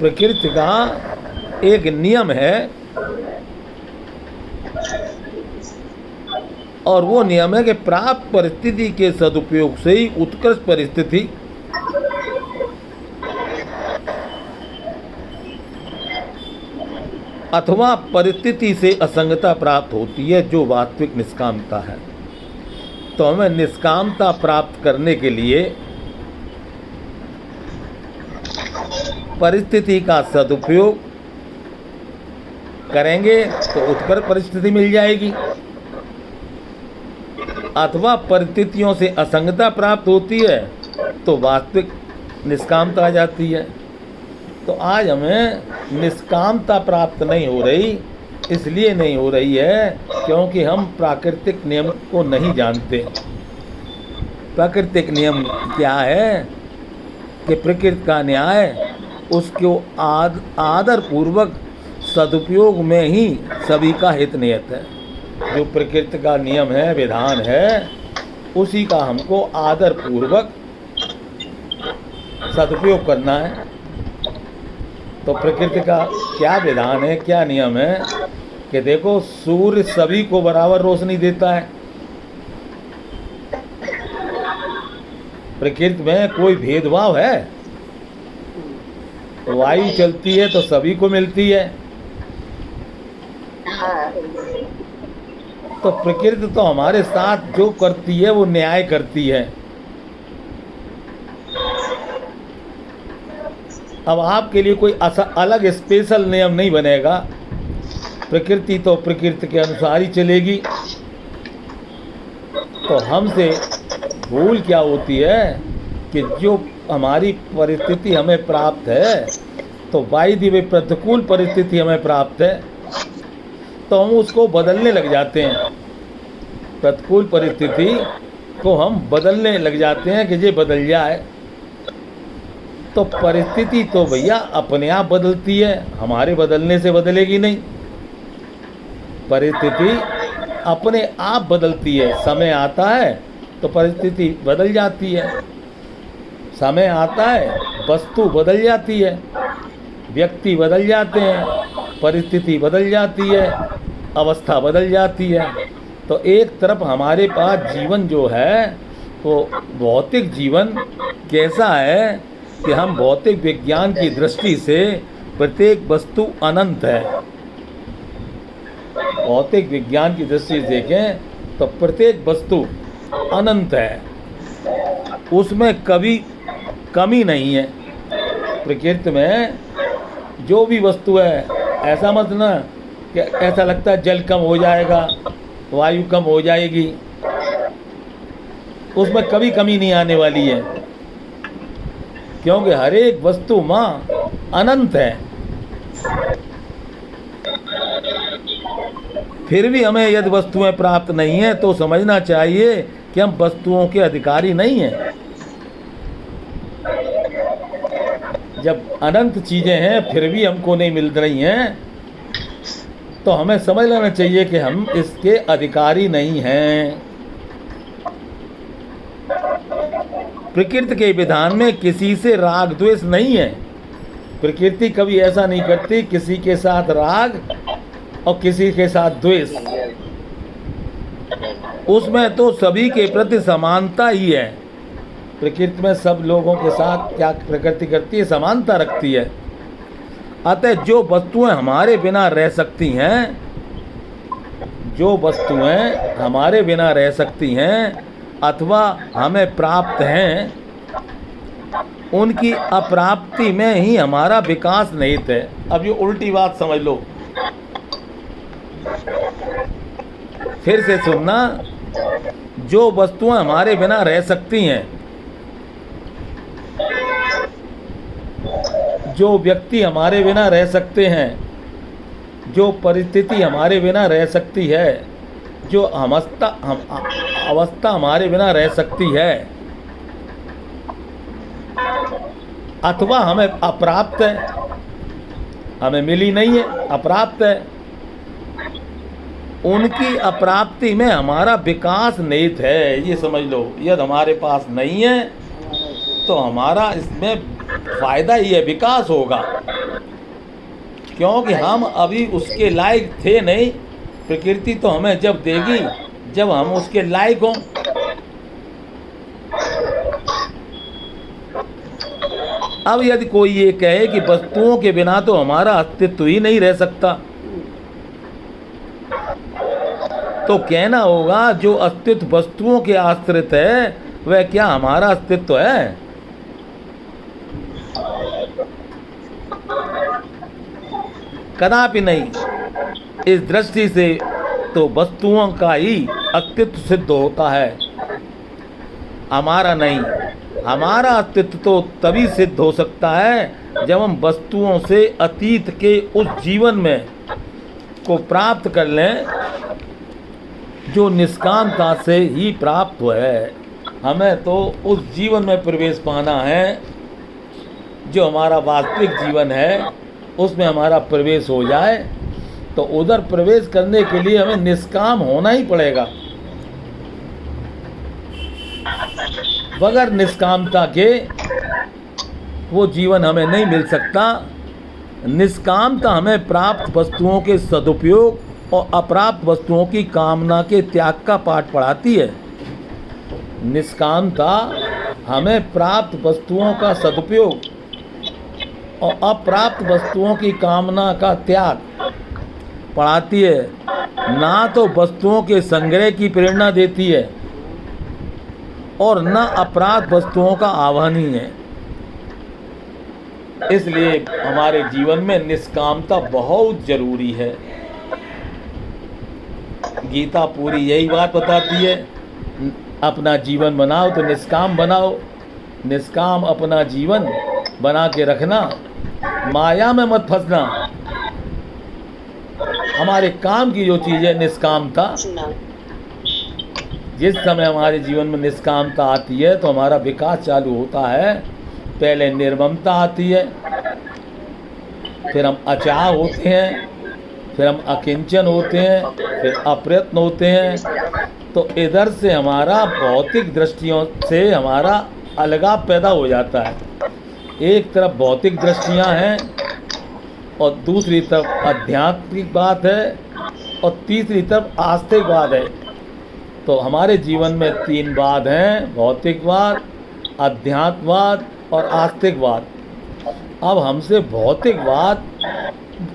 प्रकृति का एक नियम है और वो नियम है कि प्राप्त परिस्थिति के सदुपयोग से ही उत्कृष्ट परिस्थिति अथवा परिस्थिति से असंगता प्राप्त होती है, जो वास्तविक निष्कामता है। तो हमें निष्कामता प्राप्त करने के लिए परिस्थिति का सदुपयोग करेंगे तो उत्कृष्ट परिस्थिति मिल जाएगी, अथवा परिस्थितियों से असंगता प्राप्त होती है तो वास्तविक निष्कामता आ जाती है। तो आज हमें निष्कामता प्राप्त नहीं हो रही, इसलिए नहीं हो रही है क्योंकि हम प्राकृतिक नियम को नहीं जानते। प्राकृतिक नियम क्या है कि प्रकृति का न्याय उसको आदर पूर्वक सदुपयोग में ही सभी का हित नियत है। जो प्रकृति का नियम है, विधान है, उसी का हमको आदर पूर्वक सदुपयोग करना है। तो प्रकृति का क्या विधान है, क्या नियम है कि देखो, सूर्य सभी को बराबर रोशनी देता है। प्रकृति में कोई भेदभाव है? वायु चलती है तो सभी को मिलती है। तो प्रकृति तो हमारे साथ जो करती है वो न्याय करती है। अब आपके लिए कोई अलग स्पेशल नियम नहीं बनेगा। प्रकृति तो प्रकृति के अनुसार ही चलेगी। तो हमसे भूल क्या होती है कि जो हमारी परिस्थिति हमें प्राप्त है, तो वायदि वे प्रतिकूल परिस्थिति हमें प्राप्त है, तो हम उसको बदलने लग जाते हैं। प्रतिकूल परिस्थिति को हम बदलने लग जाते हैं कि ये बदल जाए। तो परिस्थिति तो भैया अपने आप बदलती है, हमारे बदलने से बदलेगी नहीं। परिस्थिति अपने आप बदलती है। समय आता है तो परिस्थिति बदल जाती है। समय आता है, वस्तु बदल जाती है, व्यक्ति बदल जाते हैं, परिस्थिति बदल जाती है, अवस्था बदल जाती है। तो एक तरफ हमारे पास जीवन जो है वो भौतिक जीवन कैसा है कि हम भौतिक विज्ञान की दृष्टि से प्रत्येक वस्तु अनंत है। भौतिक विज्ञान की दृष्टि से देखें तो प्रत्येक वस्तु अनंत है, उसमें कभी कमी नहीं है। प्रकृति में जो भी वस्तु है, ऐसा मत ना कि ऐसा लगता है जल कम हो जाएगा, वायु कम हो जाएगी, उसमें कभी कमी नहीं आने वाली है, क्योंकि हर एक वस्तु माँ अनंत है। फिर भी हमें यदि वस्तुएं प्राप्त नहीं है तो समझना चाहिए कि हम वस्तुओं के अधिकारी नहीं हैं। जब अनंत चीज़ें हैं फिर भी हमको नहीं मिल रही हैं, तो हमें समझ लेना चाहिए कि हम इसके अधिकारी नहीं हैं। प्रकृति के विधान में किसी से राग द्वेष नहीं है। प्रकृति कभी ऐसा नहीं करती किसी के साथ राग और किसी के साथ द्वेष। उसमें तो सभी के प्रति समानता ही है। प्रकृति में सब लोगों के साथ क्या प्रकृति करती है, समानता रखती है। अतः जो वस्तुएं हमारे बिना रह सकती हैं, जो वस्तुएं हमारे बिना रह सकती हैं अथवा हमें प्राप्त हैं, उनकी अप्राप्ति में ही हमारा विकास निहित है। अब ये उल्टी बात समझ लो, फिर से सुनना। जो वस्तुएं हमारे बिना रह सकती हैं, जो व्यक्ति हमारे बिना रह सकते हैं, जो परिस्थिति हमारे बिना रह सकती है, जो अवस्था हमारे बिना रह सकती है, अथवा हमें अप्राप्त है, हमें मिली नहीं है, अप्राप्त है, उनकी अप्राप्ति में हमारा विकास निहित है। ये समझ लो, यदि हमारे पास नहीं है तो हमारा इसमें फायदा ही है, विकास होगा। क्योंकि हम अभी उसके लायक थे नहीं। प्रकृति तो हमें जब देगी जब हम उसके लायक हों। अब यदि कोई ये कहे कि वस्तुओं के बिना तो हमारा अस्तित्व ही नहीं रह सकता, तो कहना होगा जो अस्तित्व वस्तुओं के आश्रित है वह क्या हमारा अस्तित्व है? कदापि नहीं। इस दृष्टि से तो वस्तुओं का ही अस्तित्व सिद्ध होता है, हमारा नहीं। हमारा अस्तित्व तो तभी सिद्ध हो सकता है जब हम वस्तुओं से अतीत के उस जीवन में को प्राप्त कर लें जो निष्कामता से ही प्राप्त है। हमें तो उस जीवन में प्रवेश पाना है जो हमारा वास्तविक जीवन है, उसमें हमारा प्रवेश हो जाए। तो उधर प्रवेश करने के लिए हमें निष्काम होना ही पड़ेगा। बगैर निष्कामता के वो जीवन हमें नहीं मिल सकता। निष्कामता हमें प्राप्त वस्तुओं के सदुपयोग और अप्राप्त वस्तुओं की कामना के त्याग का पाठ पढ़ाती है। निष्कामता हमें प्राप्त वस्तुओं का सदुपयोग और अप्राप्त वस्तुओं की कामना का त्याग पढ़ाती है, ना तो वस्तुओं के संग्रह की प्रेरणा देती है और न अप्राप्त वस्तुओं का आह्वान ही है। इसलिए हमारे जीवन में निष्कामता बहुत जरूरी है। गीता पूरी यही बात बताती है, अपना जीवन बनाओ तो निष्काम बनाओ। निष्काम अपना जीवन बना के रखना, माया में मत फंसना। हमारे काम की जो चीज़ है निष्कामता, जिस समय हमारे जीवन में निष्कामता आती है तो हमारा विकास चालू होता है। पहले निर्ममता आती है, फिर हम अचाह होते हैं, फिर हम अकिंचन होते हैं, फिर अप्रयत्न होते हैं। तो इधर से हमारा भौतिक दृष्टियों से हमारा अलगाव पैदा हो जाता है। एक तरफ भौतिक दृष्टियां हैं और दूसरी तरफ आध्यात्मिक बात है और तीसरी तरफ आस्तिकवाद है। तो हमारे जीवन में तीन बात हैं, भौतिकवाद, अध्यात्मवाद और आस्तिकवाद। अब हमसे भौतिकवाद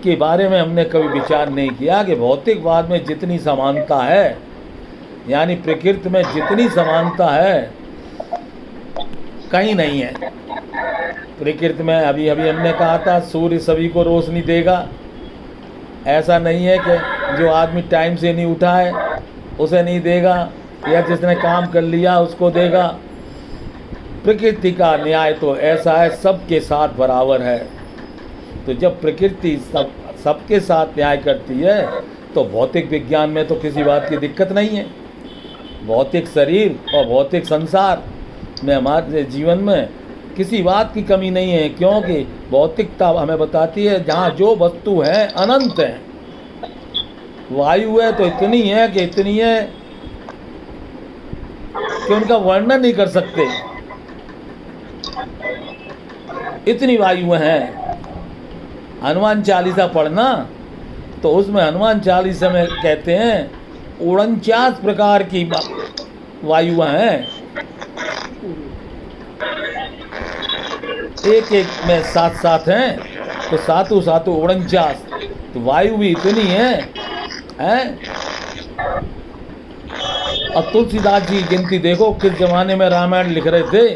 के बारे में हमने कभी विचार नहीं किया कि भौतिकवाद में जितनी समानता है, यानी प्रकृति में जितनी समानता है कहीं नहीं है। प्रकृति में अभी अभी हमने कहा था सूर्य सभी को रोशनी देगा। ऐसा नहीं है कि जो आदमी टाइम से नहीं उठा है उसे नहीं देगा, या जिसने काम कर लिया उसको देगा। प्रकृति का न्याय तो ऐसा है, सबके साथ बराबर है। तो जब प्रकृति सबके साथ न्याय करती है तो भौतिक विज्ञान में तो किसी बात की दिक्कत नहीं है। भौतिक शरीर और भौतिक संसार में हमारे जीवन में किसी बात की कमी नहीं है, क्योंकि भौतिकता हमें बताती है जहाँ जो वस्तु है अनंत है। वायु है तो इतनी है कि इतनी है कि उनका वर्णन नहीं कर सकते, इतनी वायु हैं। हनुमान चालीसा पढ़ना तो उसमें हनुमान चालीसा में कहते हैं 49 प्रकार की वायु हैं, एक एक में 7-7 हैं, तो सातों 49। तो वायु भी इतनी है हैं। और तुलसीदास जी की गिनती देखो, किस जमाने में रामायण लिख रहे थे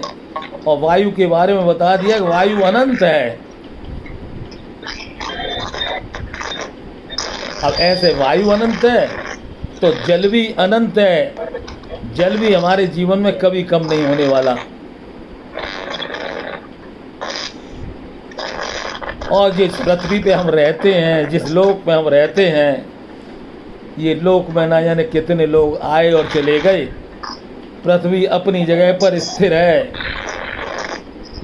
और वायु के बारे में बता दिया कि वायु अनंत है। अब ऐसे वायु अनंत है तो जल भी अनंत है। जल भी हमारे जीवन में कभी कम नहीं होने वाला। और जिस पृथ्वी पे हम रहते हैं, जिस लोक में हम रहते हैं, ये लोक में ना जाने कितने लोग आए और चले गए। पृथ्वी अपनी जगह पर स्थिर है,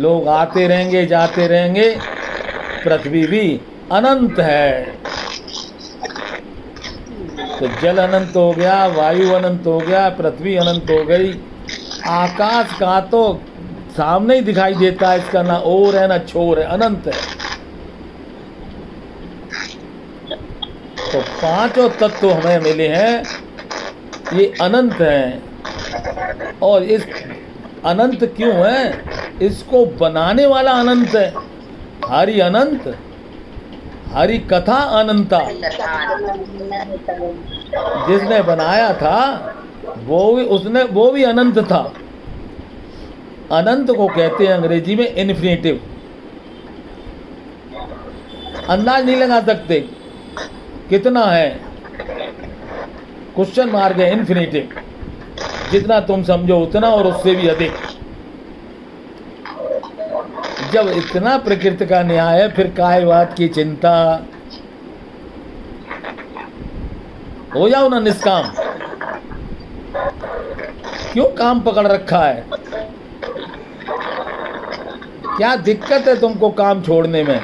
लोग आते रहेंगे जाते रहेंगे। पृथ्वी भी अनंत है। तो जल अनंत हो गया, वायु अनंत हो गया, पृथ्वी अनंत हो गई। आकाश का तो सामने ही दिखाई देता है, इसका ना ओर है ना छोर है, अनंत है। तो पांचों तत्व हमें मिले हैं, ये अनंत हैं। और इस अनंत क्यों है? इसको बनाने वाला अनंत है। हरि अनंत, हरि कथा अनंता। जिसने बनाया था वो भी अनंत था। अनंत को कहते हैं अंग्रेजी में इन्फिनिटिव। अंदाज नहीं लगा सकते कितना है, क्वेश्चन मार्क है इन्फिनिटिव। जितना तुम समझो उतना और उससे भी अधिक। जब इतना प्रकृति का न्याय है, फिर कायवाद की चिंता। हो जाओ ना निष्काम। क्यों काम पकड़ रखा है? क्या दिक्कत है तुमको काम छोड़ने में?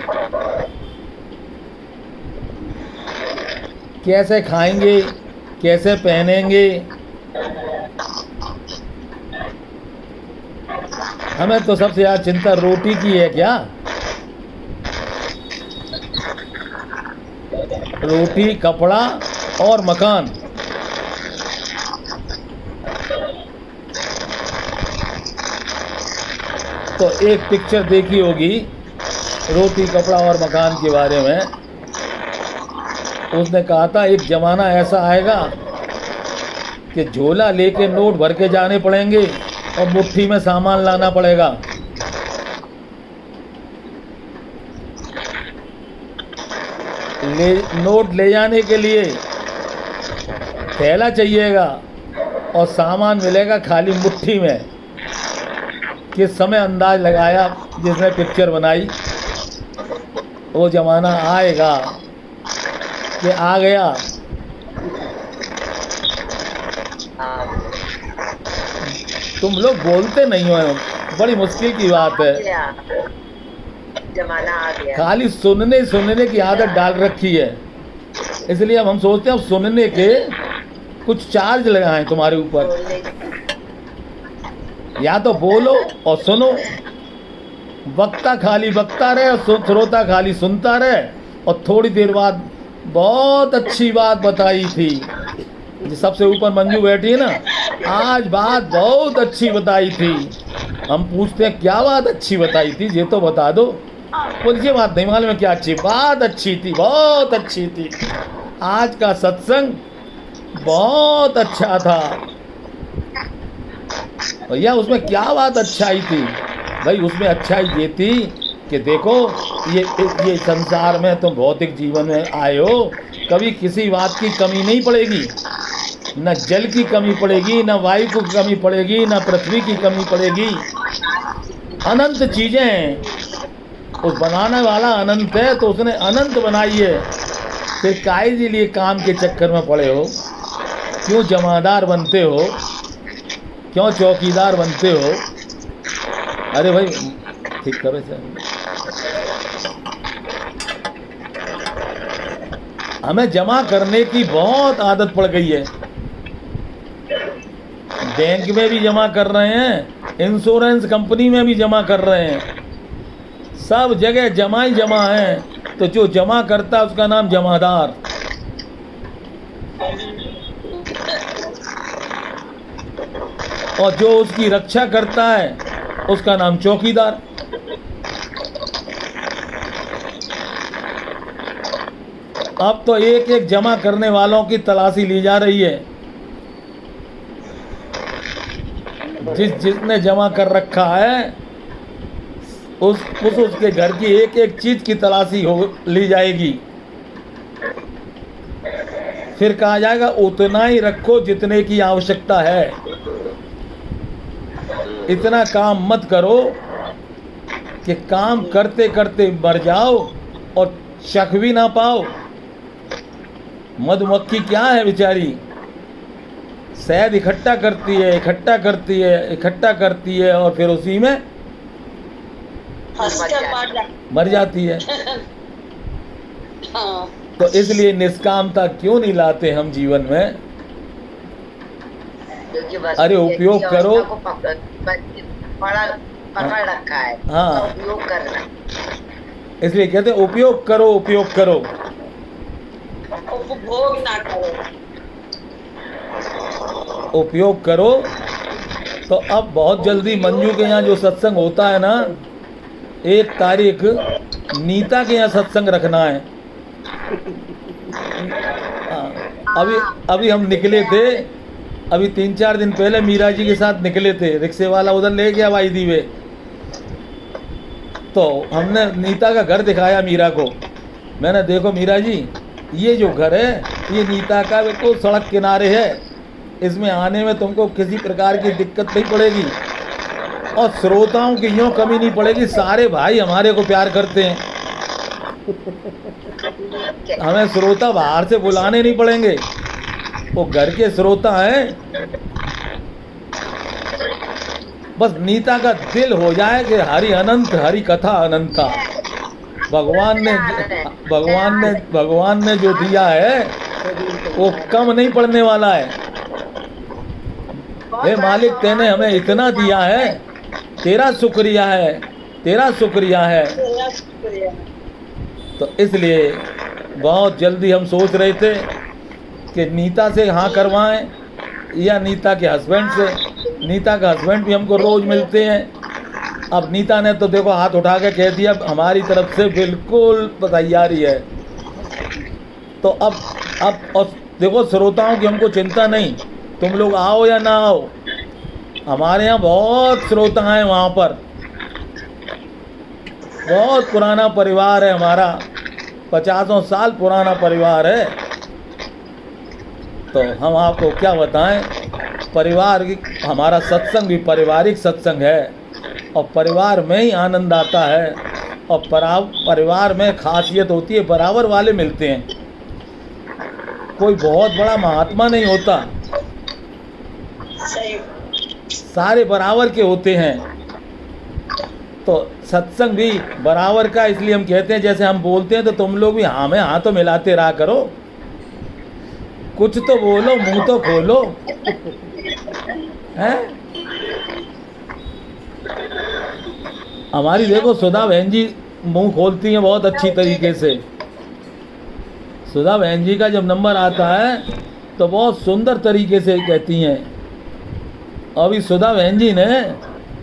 कैसे खाएंगे, कैसे पहनेंगे? हमें तो सबसे ज़्यादा चिंता रोटी की है। क्या रोटी, कपड़ा और मकान। तो एक पिक्चर देखी होगी रोटी, कपड़ा और मकान के बारे में। उसने कहा था एक ज़माना ऐसा आएगा कि झोला लेके नोट भर के जाने पड़ेंगे और मुट्ठी में सामान लाना पड़ेगा। नोट ले जाने के लिए थैला चाहिएगा और सामान मिलेगा खाली मुट्ठी में। किस समय अंदाज लगाया जिसने पिक्चर बनाई? वो ज़माना आएगा कि आ गया। तुम लोग बोलते नहीं हो, बड़ी मुश्किल की बात है। जमाना आ गया। खाली सुनने की आदत डाल रखी है, इसलिए अब हम सोचते हैं अब सुनने के कुछ चार्ज लगाएं तुम्हारे ऊपर। या तो बोलो और सुनो। वक्ता खाली बकता रहे और श्रोता खाली सुनता रहे। और थोड़ी देर बाद बहुत अच्छी बात बताई थी, जो सबसे ऊपर मंजू बैठी है ना, आज बात बहुत अच्छी बताई थी। हम पूछते हैं क्या बात अच्छी बताई थी, ये तो बता दो। बोलिए बात नहीं मालूम है क्या अच्छी बात? अच्छी थी, बहुत अच्छी थी। आज का सत्संग बहुत अच्छा था। भैया उसमें क्या बात अच्छाई थी? भाई उसमें अच्छाई ये थी कि देखो ये संसार में तुम भौतिक जीवन में आए हो, कभी किसी बात की कमी नहीं पड़ेगी। न जल की कमी पड़ेगी, न वायु की कमी पड़ेगी, न पृथ्वी की कमी पड़ेगी। अनंत चीज़ें हैं। उस बनाने वाला अनंत है, तो उसने अनंत बनाई है। फिर काहे के लिए काम के चक्कर में पड़े हो? क्यों जमादार बनते हो? क्यों चौकीदार बनते हो? अरे भाई ठीक करे सर। हमें जमा करने की बहुत आदत पड़ गई है। बैंक में भी जमा कर रहे हैं, इंश्योरेंस कंपनी में भी जमा कर रहे हैं, सब जगह जमा ही जमा है। तो जो जमा करता है उसका नाम जमादार। और जो उसकी रक्षा करता है उसका नाम चौकीदार। अब तो एक एक जमा करने वालों की तलाशी ली जा रही है। जिसने जमा कर रखा है उसके घर की एक एक चीज की तलाशी ली जाएगी। फिर कहा जाएगा उतना ही रखो जितने की आवश्यकता है। इतना काम मत करो कि काम करते करते मर जाओ और शक भी ना पाओ। मधुमक्खी क्या है बेचारी, शहद इकट्ठा करती है, इकट्ठा करती है, इकट्ठा करती है और फिर उसी में मर जाती है। तो इसलिए निष्कामता क्यों नहीं लाते हम जीवन में? अरे उपयोग करो। पकड़ रखा है। हाँ, उपयोग करना। इसलिए कहते हैं उपयोग करो, उपयोग करो। भोग ना करो। उपयोग करो। तो अब बहुत जल्दी मंजू के यहाँ जो सत्संग होता है ना, 1 तारीख नीता के यहाँ सत्संग रखना है। अभी हम निकले थे, अभी 3-4 दिन पहले मीरा जी के साथ निकले थे, रिक्शे वाला उधर ले गया वाईदी में। तो हमने नीता का घर दिखाया मीरा को। मैंने देखो मीरा जी, ये जो घर है ये नीता का बिल्कुल सड़क किनारे है, इसमें आने में तुमको किसी प्रकार की दिक्कत नहीं पड़ेगी और श्रोताओं की यूँ कमी नहीं पड़ेगी। सारे भाई हमारे को प्यार करते हैं, हमें श्रोता बाहर से बुलाने नहीं पड़ेंगे, वो घर के श्रोता हैं। बस नीता का दिल हो जाए कि हरि अनंत, हरि कथा अनंता। भगवान ने जो दिया है वो कम नहीं पड़ने वाला है। हे मालिक, तेने हमें इतना दिया है, तेरा शुक्रिया है, तेरा शुक्रिया है। तो इसलिए बहुत जल्दी हम सोच रहे थे कि नीता से हाँ करवाएं या नीता के हस्बैंड से। नीता का हस्बैंड भी हमको रोज़ मिलते हैं। अब नीता ने तो देखो हाथ उठा के कह दिया हमारी तरफ से बिल्कुल तैयारी है। तो अब और देखो श्रोताओं की हमको चिंता नहीं, तुम लोग आओ या ना आओ, हमारे यहाँ बहुत श्रोता हैं। वहाँ पर बहुत पुराना परिवार है हमारा, 50 साल पुराना परिवार है। तो हम आपको क्या बताएं, परिवार की हमारा सत्संग भी पारिवारिक सत्संग है और परिवार में ही आनंद आता है। और परिवार में खासियत होती है, बराबर वाले मिलते हैं। कोई बहुत बड़ा महात्मा नहीं होता, सारे बराबर के होते हैं। तो सत्संग भी बराबर का, इसलिए हम कहते हैं जैसे हम बोलते हैं तो तुम लोग भी हाँ में हाँ तो मिलाते रहा करो, कुछ तो बोलो, मुंह तो खोलो, हैं? हमारी देखो सुधा बहन जी मुंह खोलती हैं बहुत अच्छी तरीके से। सुधा बहन जी का जब नंबर आता है तो बहुत सुंदर तरीके से कहती हैं। अभी सुधा बहन जी ने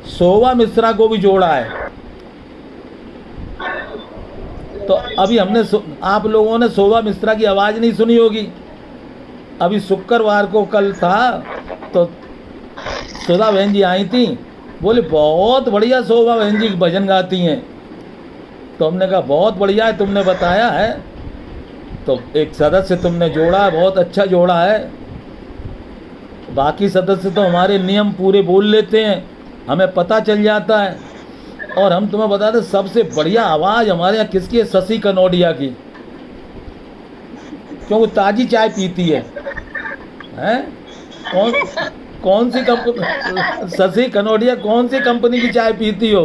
शोभा मिश्रा को भी जोड़ा है। तो अभी हमने आप लोगों ने शोभा मिश्रा की आवाज़ नहीं सुनी होगी। अभी शुक्रवार को कल था तो सुधा बहन जी आई थी, बोले बहुत बढ़िया शोभा बहन जी भजन गाती हैं। तो हमने कहा बहुत बढ़िया है, तुमने बताया है। तो एक सदस्य तुमने जोड़ा है, बहुत अच्छा जोड़ा है। बाकी सदस्य तो हमारे नियम पूरे बोल लेते हैं, हमें पता चल जाता है। और हम तुम्हें बताते सबसे बढ़िया आवाज़ हमारे यहाँ किसकी है? शशि कनौडिया की, क्योंकि ताज़ी चाय पीती है। कौन सी कंपनी? शशि कनौडिया कौन सी कंपनी की चाय पीती हो?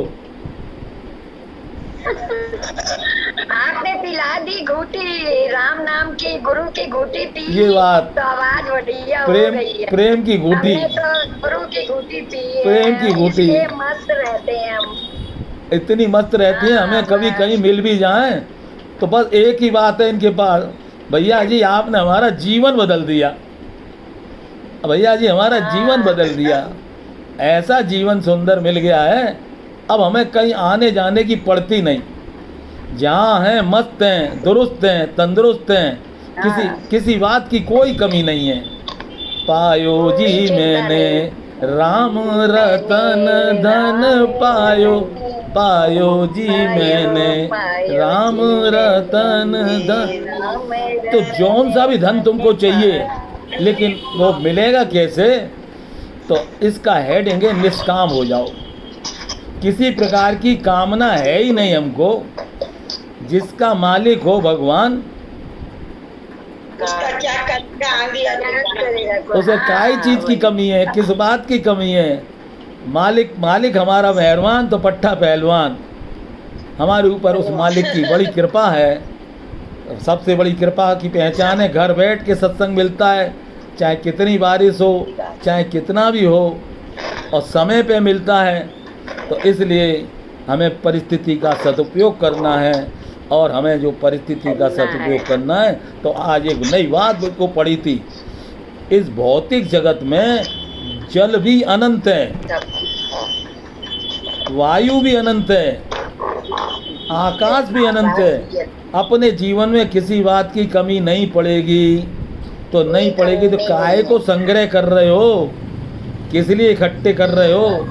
आपने पिला दी घूटी, राम नाम की गुरु की घूटी पी, ये बात तो आवाज बढ़िया हो गई है। प्रेम की घूटी, तो गुरु की घूटी पी है, प्रेम की घूटी। मस्त रहते हैं हम, इतनी मस्त रहती हैं। हमें कभी कहीं मिल भी जाएं तो बस एक ही बात है इनके पास, भैया जी आपने हमारा जीवन बदल दिया, भैया जी हमारा जीवन बदल दिया। ऐसा जीवन सुंदर मिल गया है, अब हमें कहीं आने जाने की पड़ती नहीं। जहाँ हैं मस्त हैं, दुरुस्त हैं, तंदुरुस्त हैं, किसी बात की कोई कमी नहीं है। पायो जी मैंने राम रतन धन पायो, पायो जी मैंने राम रतन धन। तो जौन सा भी धन तुमको चाहिए, लेकिन वो मिलेगा कैसे? तो इसका हेडिंग है निष्काम हो जाओ। किसी प्रकार की कामना है ही नहीं हमको। जिसका मालिक हो भगवान, उसका क्या करेगा? उसे काय चीज की कमी है, किस बात की कमी है? मालिक हमारा मेहरबान तो पट्टा पहलवान। हमारे ऊपर उस मालिक की बड़ी कृपा है। सबसे बड़ी कृपा की पहचान है घर बैठ के सत्संग मिलता है, चाहे कितनी बारिश हो, चाहे कितना भी हो, और समय पे मिलता है। तो इसलिए हमें परिस्थिति का सदुपयोग करना है और हमें जो परिस्थिति का सदुपयोग करना है। तो आज एक नई बात को पढ़ी थी, इस भौतिक जगत में जल भी अनंत है, वायु भी अनंत है, आकाश भी अनंत है। अपने जीवन में किसी बात की कमी नहीं पड़ेगी, तो नहीं पड़ेगी तो काहे को संग्रह कर रहे हो, किस लिए इकट्ठे कर रहे हो?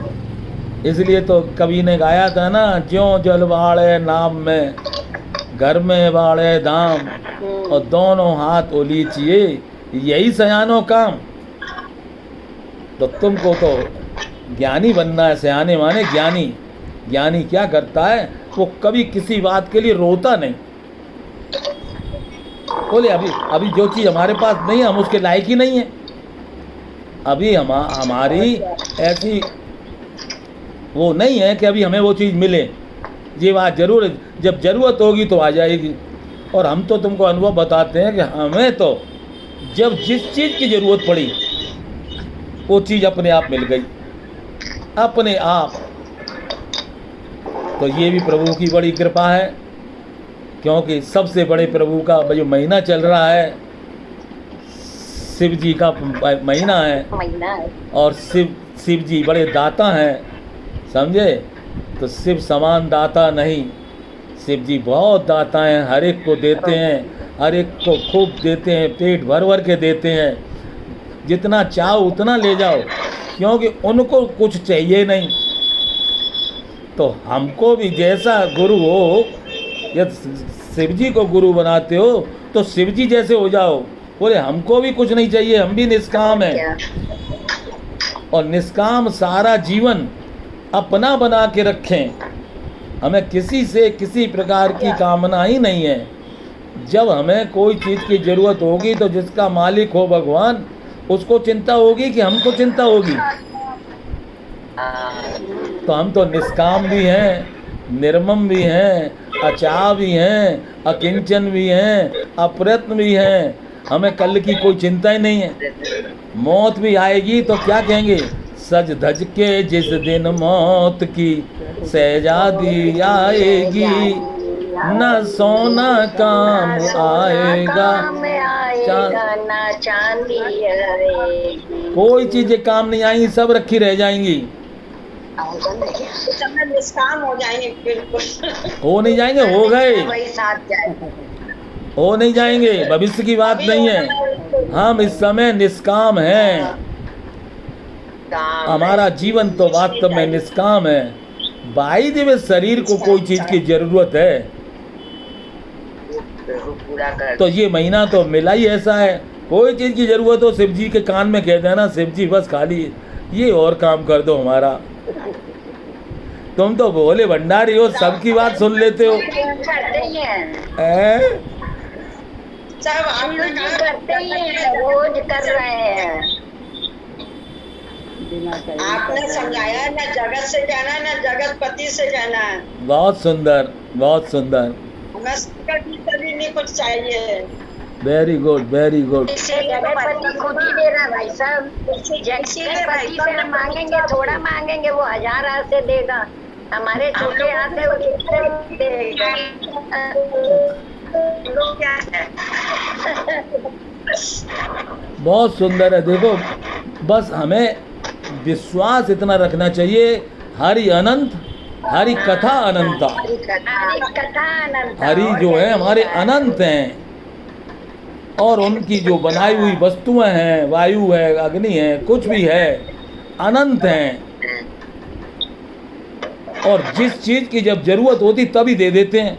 इसलिए तो कवि ने गाया था ना, ज्यों जल बाड़े नाम में, घर में बाड़े धाम, और दोनों हाथ ओलीचिए, यही सयानो काम। तो तुमको तो ज्ञानी बनना है, सयाने माने ज्ञानी। ज्ञानी क्या करता है, वो कभी किसी बात के लिए रोता नहीं। बोले अभी जो चीज़ हमारे पास नहीं है, हम उसके लायक ही नहीं है। अभी हमारी ऐसी वो नहीं है कि अभी हमें वो चीज़ मिले। ये बात जरूर, जब ज़रूरत होगी तो आ जाएगी। और हम तो तुमको अनुभव बताते हैं कि हमें तो जब जिस चीज़ की ज़रूरत पड़ी वो चीज़ अपने आप मिल गई, अपने आप। तो ये भी प्रभु की बड़ी कृपा है, क्योंकि सबसे बड़े प्रभु का जो महीना चल रहा है, शिव जी का महीना है, और शिव जी बड़े दाता हैं, समझे? तो शिव समान दाता नहीं, शिव जी बहुत दाता हैं, हर एक को देते हैं, हर एक को खूब देते हैं, पेट भर भर के देते हैं। जितना चाहो उतना ले जाओ, क्योंकि उनको कुछ चाहिए नहीं। तो हमको भी जैसा गुरु हो, यदि शिव जी को गुरु बनाते हो तो शिव जी जैसे हो जाओ। बोले हमको भी कुछ नहीं चाहिए, हम भी निष्काम हैं, और निष्काम सारा जीवन अपना बना के रखें। हमें किसी से किसी प्रकार की कामना ही नहीं है। जब हमें कोई चीज़ की ज़रूरत होगी तो जिसका मालिक हो भगवान, उसको चिंता होगी कि हमको चिंता होगी। तो हम तो निष्काम भी हैं, निर्मम भी हैं, अचाह भी हैं, अकिंचन भी हैं, अप्रयत्न भी हैं। हमें कल की कोई चिंता ही नहीं है। मौत भी आएगी तो क्या कहेंगे, सज धज के जिस दिन मौत की शहजादी आएगी, न सोना काम आएगा, ना चांदी आएगी। कोई चीजें काम नहीं आएंगी, सब रखी रह जाएंगी। समय निष्काम हो जाएंगे, बिल्कुल हो नहीं जाएंगे, हो गए, वही साथ जाए। हो नहीं जाएंगे, भविष्य की बात नहीं है। हम इस समय निष्काम हैं, हमारा जीवन तो वास्तव में निष्काम है। बाई में शरीर को कोई चीज की जरूरत है, तो ये महीना तो मिला ही ऐसा है। कोई चीज की जरूरत हो, शिव जी के कान में कह देना, शिव जी बस खाली ये और काम कर दो हमारा। तुम तो भोले भंडारी हो, सबकी बात सुन लेते हो। सब आपने करते ही हैं, रोज कर रहे हैं। आपने समझाया, न जगत से कहना, न जगत पति से कहना है। बहुत सुंदर, बहुत सुंदर। हमें कभी नहीं कुछ चाहिए। Very good, very good. Jagatpati खुद ही दे रहा भाई साहब। जगतपति से हम मांगेंगे, थोड़ा मांगेंगे, वो 1000 हाथ से देगा। हमारे छोटे हाथ से वो कितने देगा। बहुत सुंदर है। देखो, बस हमें विश्वास इतना रखना चाहिए, हरि अनंत, हरि कथा अनंता। हरि जो है हमारे अनंत हैं, और उनकी जो बनाई हुई वस्तुएं हैं, वायु है, अग्नि है, कुछ भी है, अनंत हैं। और जिस चीज की जब जरूरत होती तभी दे देते हैं।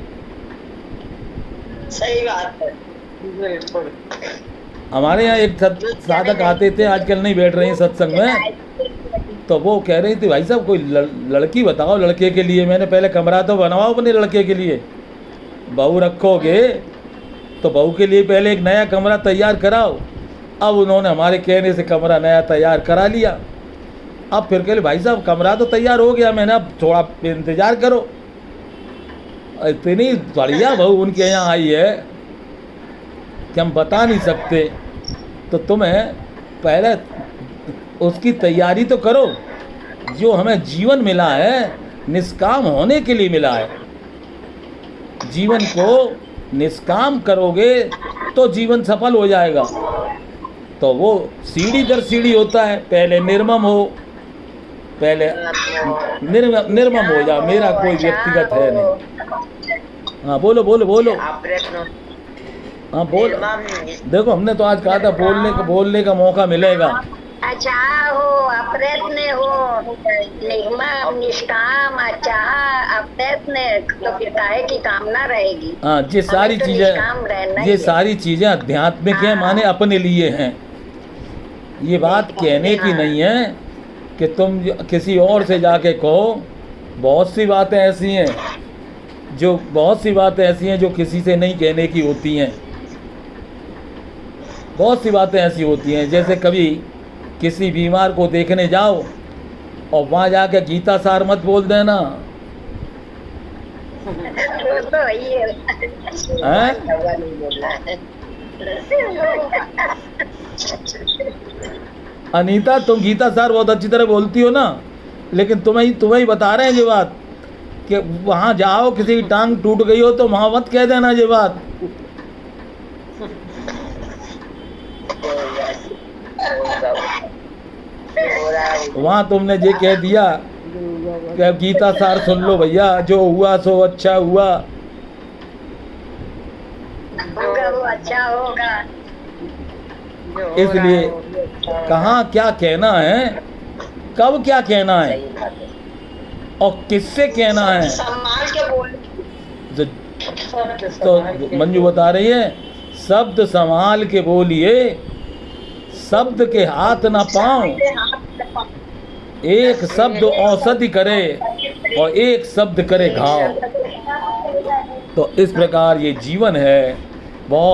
सही बात है, बिल्कुल। हमारे यहाँ एक साधक आते थे, आजकल नहीं बैठ रहे हैं सत्संग में, तो वो कह रही थी, भाई साहब कोई लड़की बताओ लड़के के लिए। मैंने पहले कमरा तो बनवाओ अपने लड़के के लिए, बहू रखोगे तो बहू के लिए पहले एक नया कमरा तैयार कराओ। अब उन्होंने हमारे कहने से कमरा नया तैयार करा लिया। अब फिर कह भाई साहब कमरा तो तैयार हो गया, मैंने अब थोड़ा इंतज़ार करो। इतनी बढ़िया बहू उनके यहाँ आई है कि हम बता नहीं सकते। तो तुम्हें पहले उसकी तैयारी तो करो। जो हमें जीवन मिला है निष्काम होने के लिए मिला है। जीवन को निष्काम करोगे तो जीवन सफल हो जाएगा। तो वो सीढ़ी दर सीढ़ी होता है, पहले निर्मम हो, पहले निर्मम हो जाओ। मेरा कोई व्यक्तिगत है नहीं। हाँ बोलो बोलो बोलो। हाँ बोल। देखो हमने तो आज कहा था बोलने का मौका मिलेगा। अच्छा हो, अप्रयत्न हो, निर्मम, निष्काम, अच्छा अप्रयत्न, तो फिर काहे की कामना रहेगी। हाँ ये सारी तो चीजें, निष्काम रहना ही ये है। सारी चीजें आध्यात्मिक हैं, माने अपने लिए हैं। ये बात कहने की नहीं है कि तुम किसी और से जाके कहो। बहुत सी बातें ऐसी हैं जो किसी से नहीं कहने की होती हैं। बहुत सी बातें ऐसी होती हैं, जैसे कभी किसी बीमार को देखने जाओ और वहाँ जाके गीता सार मत बोल देना। वो तो वही है। हैं? अनीता तुम गीता सार बहुत अच्छी तरह बोलती हो ना, लेकिन तुम्हें ही बता रहे हैं ये बात कि वहाँ जाओ, किसी की टांग टूट गई हो तो वहाँ मत कह देना ये बात। वहाँ तुमने ये कह दिया कि गीता सार सुन लो भैया, जो हुआ सो अच्छा हुआ। होगा वो अच्छा होगा। इसलिए कहाँ क्या कहना है, कब क्या कहना है और किससे कहना है, सम्मान के बोल। तो मंजू बता रही है शब्द संभाल के बोलिए, शब्द के हाथ ना पाओ। एक शब्द औषधि करे और एक शब्द करे घाव। तो इस प्रकार ये जीवन है। बहुत